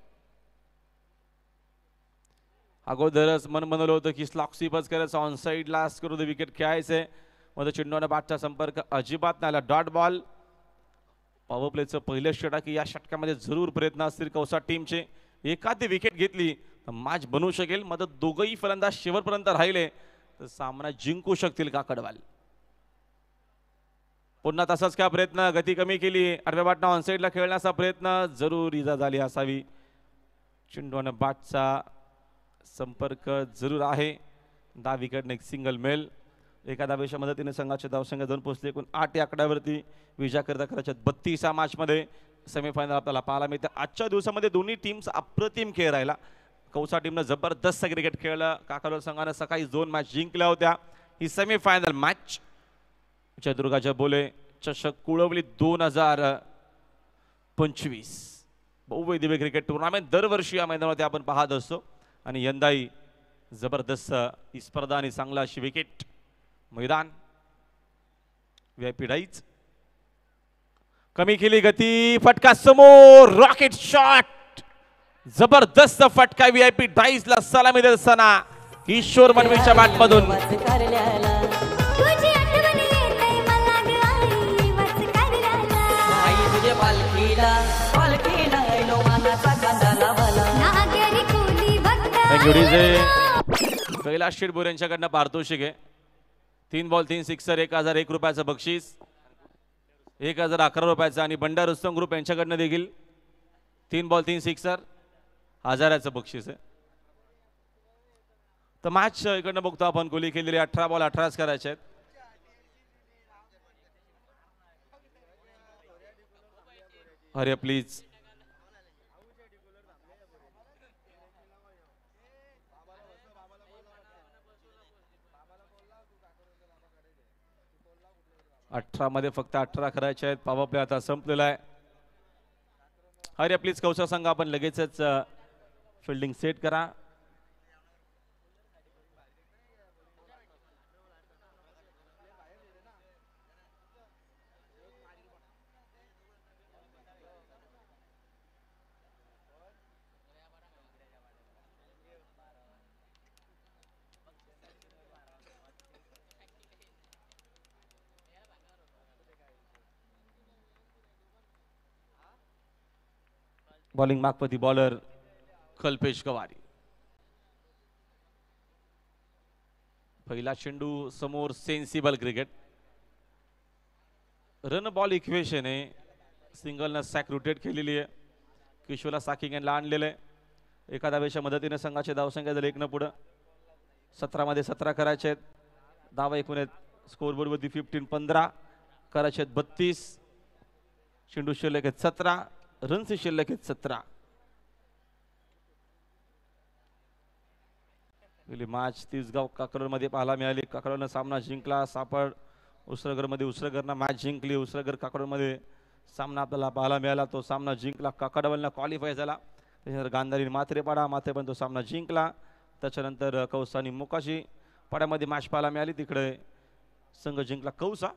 अगोदरच मन बनवलं होतं की स्लॉक स्वीपच करायचं. ऑन साईड लास्ट करू दे विकेट खेळायचे. मध्ये चेंडूने बॅटचा संपर्क अजिबात नाही आला. Dot ball. पॉवर प्लेचं पहिलं षटक. या षटकामध्ये जरूर प्रयत्न असतील कौसा टीमचे. एखादी विकेट घेतली तर मॅच बनवू शकेल. मध्ये दोघंही फलंदाज शेवटपर्यंत राहिले तर सामना जिंकू शकतील काकडवाल. पुन्हा तसाच काय प्रयत्न. गती कमी केली. आडव्या बॅटनं ऑनसाईडला खेळण्याचा प्रयत्न. जरूर इजा झाली असावी. चेंडूने बॅटचा संपर्क जरूर आहे. 10 विकेटने एक सिंगल मेल. एका धावेच्या मदतीने संघाचे धावसंख्या 2 पोहोचले. एकूण 8 या आकड्यावरती विजय करता करायच्या 32 मॅचमध्ये सेमीफायनल आपल्याला पाहायला मिळते. आजच्या दिवसामध्ये दोन्ही टीम्स अप्रतिम खेळ राहिला. कौसा टीमनं जबरदस्त क्रिकेट खेळलं. काकडवाल संघानं सकाळी 2 मॅच जिंकल्या होत्या. ही सेमीफायनल मॅच जयदुर्गाच्या बोले चषक कुळवली 2025. बहु दिव्य क्रिकेट टुर्नामेंट दरवर्षी या मैदानावरती आपण पाहत असतो आणि यंदाही जबरदस्त ही स्पर्धा आणि चांगला अशी विकेट मैदान. VIP dies. कमी केली गती. फटका समोर. Rocket shot. जबरदस्त फटका. VIP डाईजला सलामी देत असताना किशोर मनवीच्या बॅटमधून तुझी आठवण येते मला ग आई वाच करायला. नागरी कोली थँक्यू डीजे. भक्त कैलास शेठ भोईर यांच्याकडनं पारितोषिक आहे. 3 बॉल 3 सिक्सर. 1001 रुपयाचं बक्षीस. 1011 रुपयाचं. आणि बंडा रुस्तम ग्रुप यांच्याकडनं देखील 3 बॉल 3 सिक्सर 1000चं बक्षीस आहे. तर मॅच इकडनं बघतो आपण. गोली केलेली 18 बॉल 18च करायचे आहेत. अरे प्लीज. मध्ये फक्त 18 करायचे आहेत. पॉवर प्ले आता संपलेला आहे. अरे प्लीज कौशल संघ आपण लगेचच फिल्डिंग सेट करा. बॉलिंग मागपती बॉलर कल्पेश गवारी. पहिला चेंडू समोर sensible cricket. Run ball equation आहे. सिंगलनं सॅक रोटेट केलेली आहे. किशोरला साकिंग यांना आणलेलं आहे. एका धावेच्या मदतीने संघाचे धावसंख्या झाले 1 न पुढं. 17 मध्ये 17 करायचे आहेत. धावा एकूण आहेत स्कोरबोर्ड वरती 15 करायचे आहेत 32. चेंडू शिल्लक आहेत 17. रन्स शिल्लक आहेत 17. गेली मॅच तिसगाव काकरोल मध्ये पाहायला मिळाली. काकरोलनं सामना जिंकला. सापड उसरगर मध्ये उसरगरनं मॅच जिंकली. उसरगर काकरोल मध्ये सामना आपल्याला पाहायला मिळाला. तो सामना जिंकला. काकडवलनं क्वालिफाय झाला. त्याच्यानंतर गांधारी मात्रेपाडा पण तो सामना जिंकला. त्याच्यानंतर कौसानी मोकाशी पाड्यामध्ये मॅच पाहायला मिळाली. तिकडे संघ जिंकला कौसा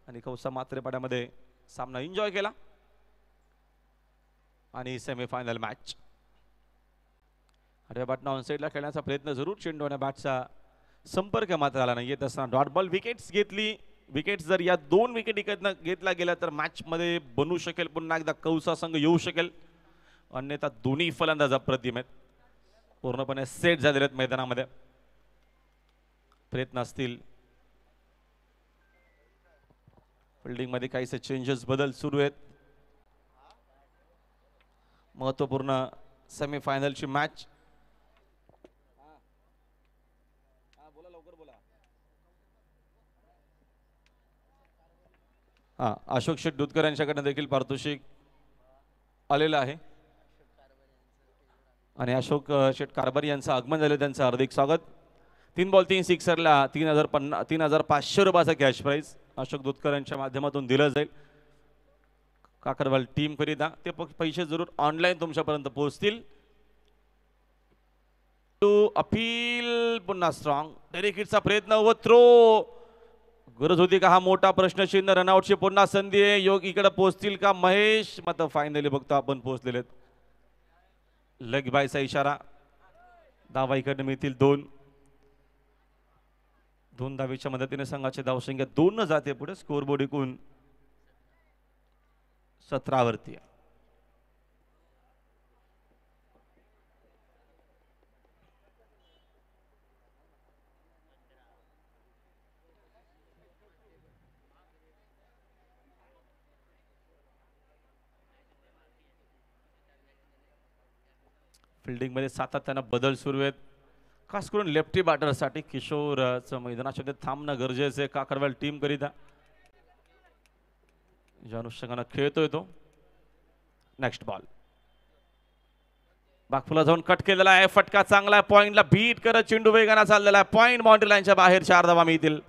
आणि कौसा मात्रेपाड्यामध्ये सामना एन्जॉय केला. आणि सेमीफायनल मॅच आडव्या बॅटनं ऑन साईडला खेळण्याचा प्रयत्न जरूर. चेंडू आणि बॅटचा संपर्क मात्र आला नाही. येत असताना डॉट बॉल विकेट्स घेतली. विकेट्स जर या 2 विकेट घेतला गेला तर मॅच मध्ये बनू शकेल. पुन्हा एकदा कौसा संघ येऊ शकेल. अन्यथा दोन्ही फलंदाज अप्रतिम आहेत. पूर्णपणे सेट झालेले आहेत मैदानामध्ये. प्रयत्न असतील. फिल्डिंग मध्ये काहीसे चेंजेस बदल सुरू आहेत. महत्वपूर्ण सेमीफायनलची मॅच. अशोक शेठ दूधकर यांच्याकडनं देखील पारितोषिक आलेलं आहे आणि अशोक शेठ कारभारी यांचं आगमन झालं. त्यांचं हार्दिक स्वागत. 3 बॉल 3 सिक्सरला 3,500 रुपयाचा कॅश प्राईज अशोक दूधकर यांच्या माध्यमातून दिलं जाईल. काकडवाल टीम करिता ते पैसे जरूर ऑनलाईन तुमच्यापर्यंत पोहोचतील. अपील पुन्हा स्ट्रॉंग डेरिकिटचा प्रयत्न व थ्रो. गरज होती का हा मोठा प्रश्नचिन्ह. रनआउटची पुन्हा संधी आहे. योग इकडे पोहोचतील का महेश. मात्र फायनली बघतो आपण पोहोचलेले. लेग बायचा इशारा. धावा इकडे मिळतील 2. 2 धावेच्या मदतीने संघाची धावसंख्या 2 न जाते पुढे. स्कोरबोर्ड एकूण 17 वरती आहे. फिल्डिंग मध्ये सातत्यानं बदल सुरू आहेत. खास करून लेफ्टी बॅटरसाठी किशोरचं मैदानाच्या थांबणं गरजेचं आहे. काकडवाल टीम करिता ज्या अनुषंगानं खेळतोय तो. नेक्स्ट बॉल बागफुला जाऊन कट केलेला आहे. फटका चांगला आहे. पॉइंटला बीट करत चेंडू वेगाने चाललेला आहे. पॉइंट बाउंड्री लाईनच्या बाहेर 4 धावा मिळतील.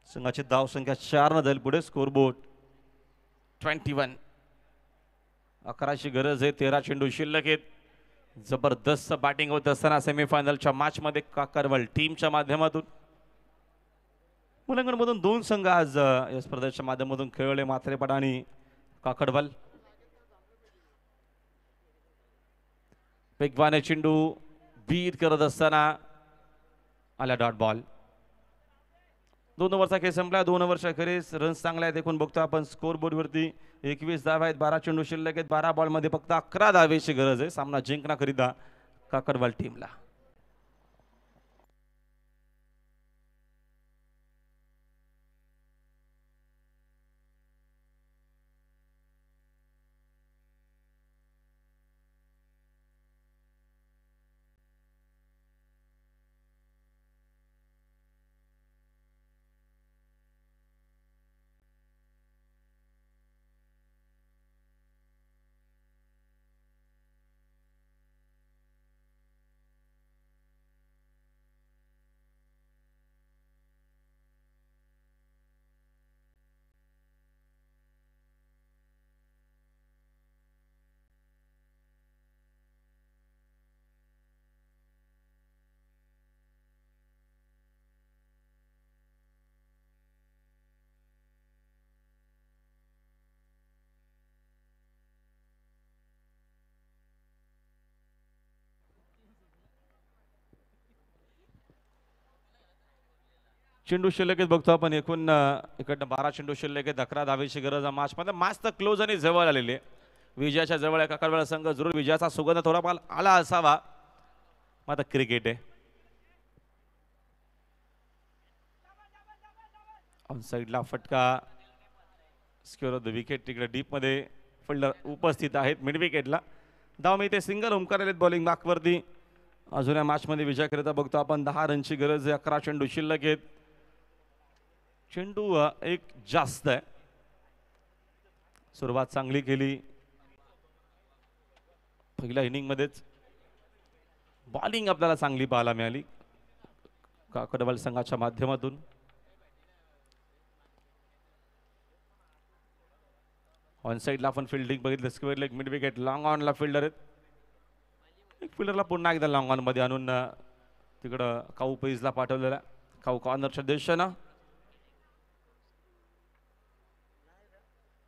संघाची धाव संख्या 4 न जाईल पुढे. स्कोरबोर्ड 21. 11ची गरज आहे. 13 चेंडू शिल्लक आहेत. जबरदस्त बॅटिंग होत असताना सेमीफायनलच्या मॅच मध्ये काकरवाल टीमच्या माध्यमातून मुलांगण मधून 2 संघ आज या स्पर्धेच्या माध्यमातून खेळले. मात्रेपाडा आणि काकडवाल. वेगवाने चेंडू बीट करत असताना आला डॉट बॉल. 2 ओव्हरचा खेळ संपला. 2 ओव्हरच्या अखेरीस रन्स चांगले आहेत एकूण बघतो आपण स्कोर बोर्डवरती. 21 धावा आहेत, 12 चेंडू शिल्लक आहेत, 12 बॉलमध्ये फक्त 11 धावेची गरज आहे सामना जिंकण्याकरिता काकडवाल टीमला. चेंडू शिल्लक आहेत बघतो आपण एकूण इकडनं 12 चेंडू शिल्लक आहेत, 11 धावेची गरज आहे मॅचमध्ये. मॅच तर क्लोज आणि जवळ आलेली आहे. विजयाच्या जवळ आहे काकडवाल संघ. जरूर विजयाचा सुगंध थोडाफार आला असावा. मग आता क्रिकेट आहे. ऑन साईडला फटका स्क्वेअर ऑफ द विकेट. तिकडे डीप मध्ये फिल्डर उपस्थित आहेत मिड विकेटला. धाव मी ते सिंगल ओमकार आलेत बॉलिंग मार्कवरती. अजून या मॅचमध्ये विजय करता बघतो आपण. 10 रनची गरज आहे, 11 चेंडू शिल्लक आहेत. चेंडू एक जास्त आहे. सुरुवात चांगली केली पहिल्या इनिंग मध्येच. बॉलिंग आपल्याला चांगली पाहायला मिळाली काकडवाल संघाच्या माध्यमातून. ऑन साईडला आपण फिल्डिंग बघितलं. Square leg mid wicket. Long ऑनला फिल्डर आहेत. एक फिल्डरला पुन्हा एकदा लॉंग ऑन मध्ये आणून तिकडं काऊ पेजला पाठवलेला. काऊ कॉर्नरच्या दिशेनं.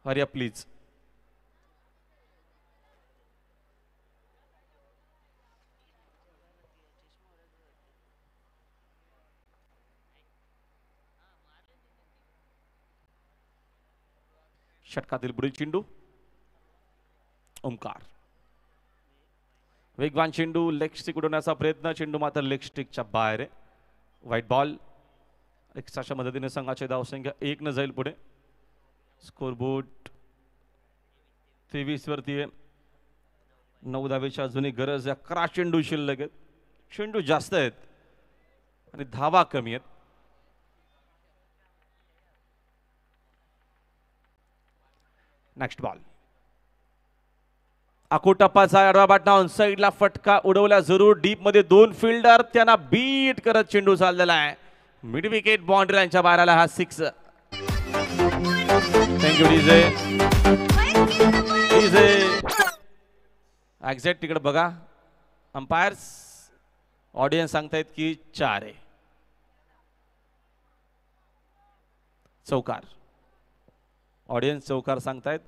हरिया प्लीज. षटकातील पुढील चेंडू ओमकार. वेगवान चेंडू लेग स्टिक उडवण्याचा प्रयत्न. चेंडू मात्र लेग स्टिकच्या बाहेर आहे. White ball. एक्स्ट्राच्या मदतीने संघाची धावसंख्या 1 न जाईल पुढे. स्कोर बोर्ड 23 वरती आहे. 9 धावेची अजूनही गरज आहे. 11 चेंडू शिल्लक आहेत. चेंडू जास्त आहेत आणि धावा कमी आहेत. Next ball. आकोटप्पाचा आडवा बाटना ऑन साईडला फटका उडवला जरूर. डीप मध्ये 2 फिल्डर त्यांना बीट करत चेंडू चाललेला आहे. मिड विकेट बाउंड्री लाईनच्या बाहेर आला हा 6. Thank you DJ. डीजे एक्झॅक्ट तिकडे बघा. अंपायर्स ऑडियन्स सांगतायत की 4 आहे. चौकार. ऑडियन्स चौकार सांगतायत.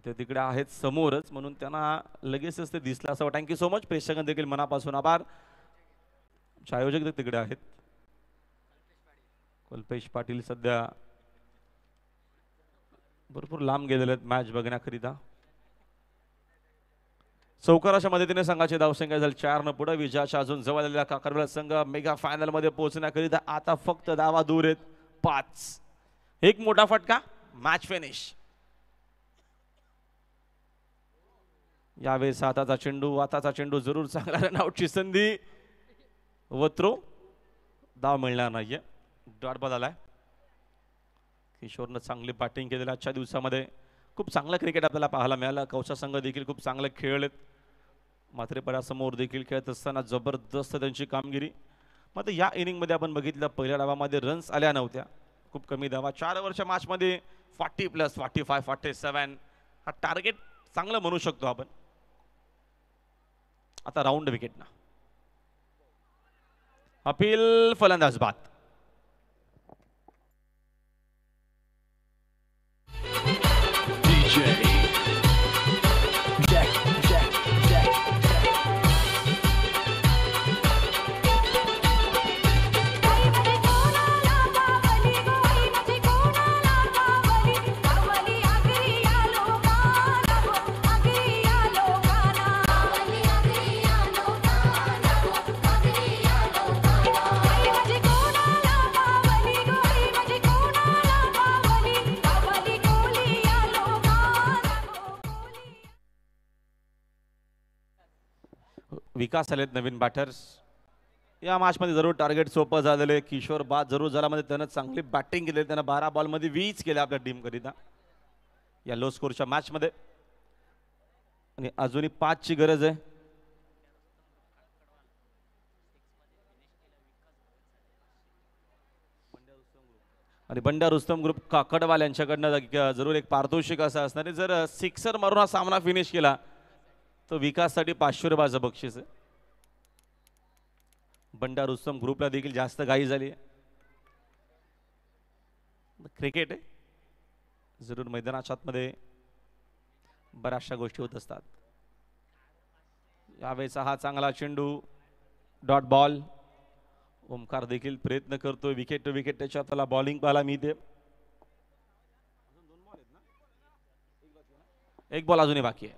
ते तिकडे आहेत समोरच म्हणून त्यांना लगेचच ते दिसलं असावं. Thank you so much. प्रेक्षकांना देखील मनापासून आभार. आयोजक तिकडे आहेत. कल्पेश पाटील सध्या भरपूर लांब गेलेले आहेत मॅच बघण्याकरिता. चौकाराच्या मदतीने संघाची धावसंख्या झाली 4 न पुढे. विजयाच्या अजून जवळ आलेला काकडवाल संघ मेगा फायनल मध्ये पोहोचण्याकरिता आता फक्त धावा दूर आहेत 5. एक मोठा फटका. Match finish. यावेळेस हाताचा चेंडू जरूर चांगला रनआउटची संधी. वत्रो धाव मिळणार नाहीये. डॉट बॉल आलाय. किशोरनं चांगली बॅटिंग केलेली आजच्या दिवसामध्ये. खूप चांगलं क्रिकेट आपल्याला पाहायला मिळालं. कौशा संघ देखील खूप चांगले खेळलेत. मात्रेपरासमोर देखील खेळत असताना जबरदस्त त्यांची कामगिरी. मात्र या इनिंगमध्ये आपण बघितलं पहिल्या डावामध्ये रन्स आल्या नव्हत्या. खूप कमी धावा. 4 ओव्हरच्या मॅचमध्ये 40+, 45, 47 हा टार्गेट चांगलं म्हणू शकतो आपण. आता राऊंड विकेट ना. अपील फलंदाज बाद. विकास आलेत नवीन बॅटर्स. या मॅचमध्ये जरूर टार्गेट सोपं झालेलं आहे. किशोर बाद जरूर झाला, मध्ये त्यानं चांगली बॅटिंग केली. त्यानं 12 बॉलमध्ये 20 केले आपल्या टीमकरिता या लो स्कोरच्या मॅचमध्ये. आणि अजूनही 5 ची गरज आहे. आणि बंड्या रुस्तम ग्रुप काकडवाल यांच्याकडनं जरूर एक पारितोषिक असं असणार आहे. जर सिक्सर मारून हा सामना फिनिश केला तर विकाससाठी 500 रुपयाचं बक्षीस आहे. बंड्या रुस्तम ग्रुपला देखील जास्त घाई झाली आहे. क्रिकेट आहे, जरूर मैदानाच्या आतमध्ये बऱ्याचशा गोष्टी होत असतात. यावेळेचा हा चांगला चेंडू, डॉट बॉल. ओमकार देखील प्रयत्न करतोय. विकेट टू विकेट त्याच्या त्याला बॉलिंग पाहायला मिळते. एक बॉल अजूनही बाकी आहे.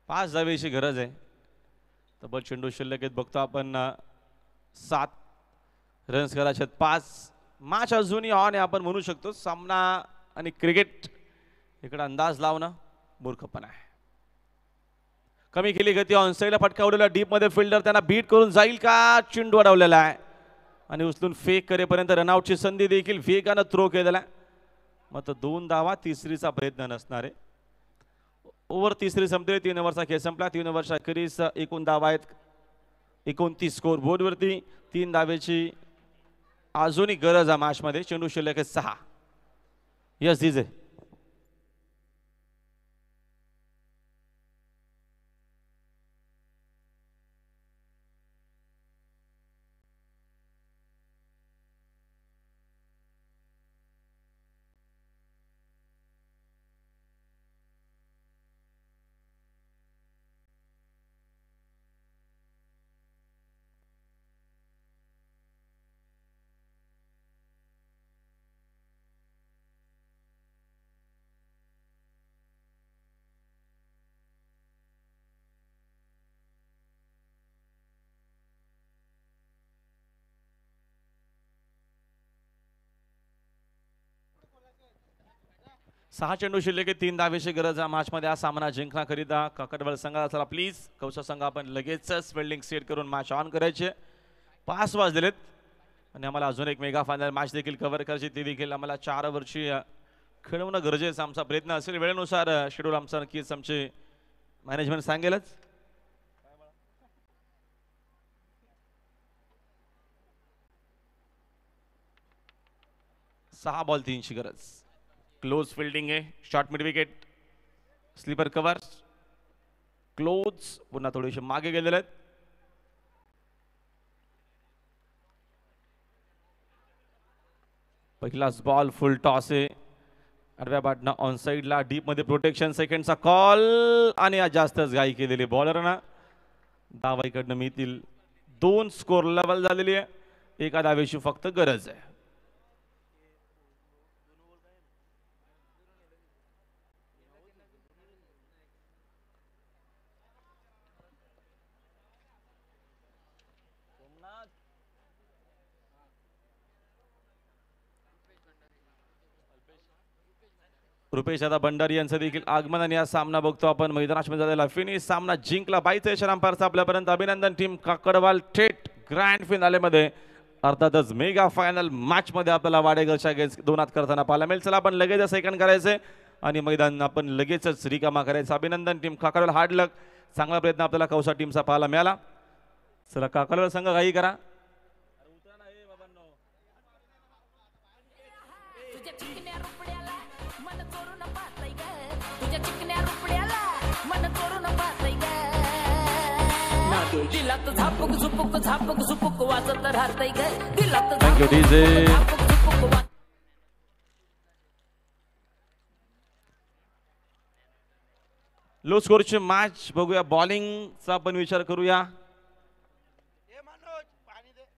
5 धावेची गरज आहे. तब्बल चेंडू शिल्लक आहेत. बघतो आपण 7 रन्स करायचे आहेत. 5 मॅच अजूनही ऑन आहे आपण म्हणू शकतो. सामना आणि क्रिकेट इकडे अंदाज लावणं मूर्खपणा आहे. कमी केली गती, ऑनसाईडला फटका उडवला. डीप मध्ये फिल्डर त्यांना बीट करून जाईल का? चेंडू अडवलेला आहे आणि उचलून फेक करेपर्यंत रनआउटची संधी देखील वेगानं थ्रो केलेला आहे. मग 2 धावा, तिसरीचा प्रयत्न नसणार आहे. ओव्हर तिसरी संपते. 3 ओव्हरचा खेळ संपला. 3 ओव्हरच्या अखेरीस एकूण धावा आहेत 29 स्कोर बोर्डवरती. 3 धावेची अजूनही गरज आहे मॅचमध्ये. चेंडू शिल्लक आहे 6. Yes DJ. सहा चेंडू शिल्लक आहे. 3 धावेची गरज आहे मॅचमध्ये. हा सामना जिंकण्याकरिता काकडवाल संघाला चला प्लीज कौशा संघ आपण लगेचच फिल्डिंग सेट करून मॅच ऑन करायचे. 5 वाजलेत आणि आम्हाला अजून एक मेगा फायनल मॅच देखील कव्हर करायची. ती देखील आम्हाला 4 ओव्हरची खेळवणं गरजेचं आमचा प्रयत्न असेल. वेळेनुसार शेड्यूल आमचा नक्कीच आमचे मॅनेजमेंट सांगेलच. सहा बॉल 3 ची गरज. क्लोज फिल्डिंग आहे. Short mid wicket, slip or cover, close. पुन्हा थोडेसे मागे गेलेले आहेत. पहिलाच बॉल फुल टॉस आहे. आडव्या बॅटनं ऑन साईडला डीप मध्ये प्रोटेक्शन. सेकंडचा कॉल आणि जास्तच घाई केलेली बॉलरना. धावाईकडनं मिळतील 2. स्कोर लेवल झालेली आहे. एका धावेची फक्त गरज आहे. रुपेश दादा भंडारी यांचं देखील आगमन आणि या सामना बघतो आपण मैदानामध्ये झालेला फिनिश. सामना जिंकला 22 रनांपर्यंत. आपल्यापर्यंत अभिनंदन टीम काकडवाल. थेट ग्रँड फिनालेमध्ये अर्थातच मेगा फायनल मॅच मध्ये आपल्याला वाडेगरच्या अगेन्स्ट 2 करताना पाहायला मिळेल. चला आपण लगेच सेकंड करायचे आणि मैदान आपण लगेचच रिकामा करायचं. अभिनंदन टीम काकडवाल. हार्ड लक. चांगला प्रयत्न आपल्याला कौसा टीमचा पाहायला मिळाला. चला काकडवाल संघ घाई करा. दिलात झापक झुपक झापक झुपक वाजत राहतय ग. दिलात थँक्यू डीजे. लो स्कोरची मॅच बघूया. बॉलिंगचा आपण विचार करूया.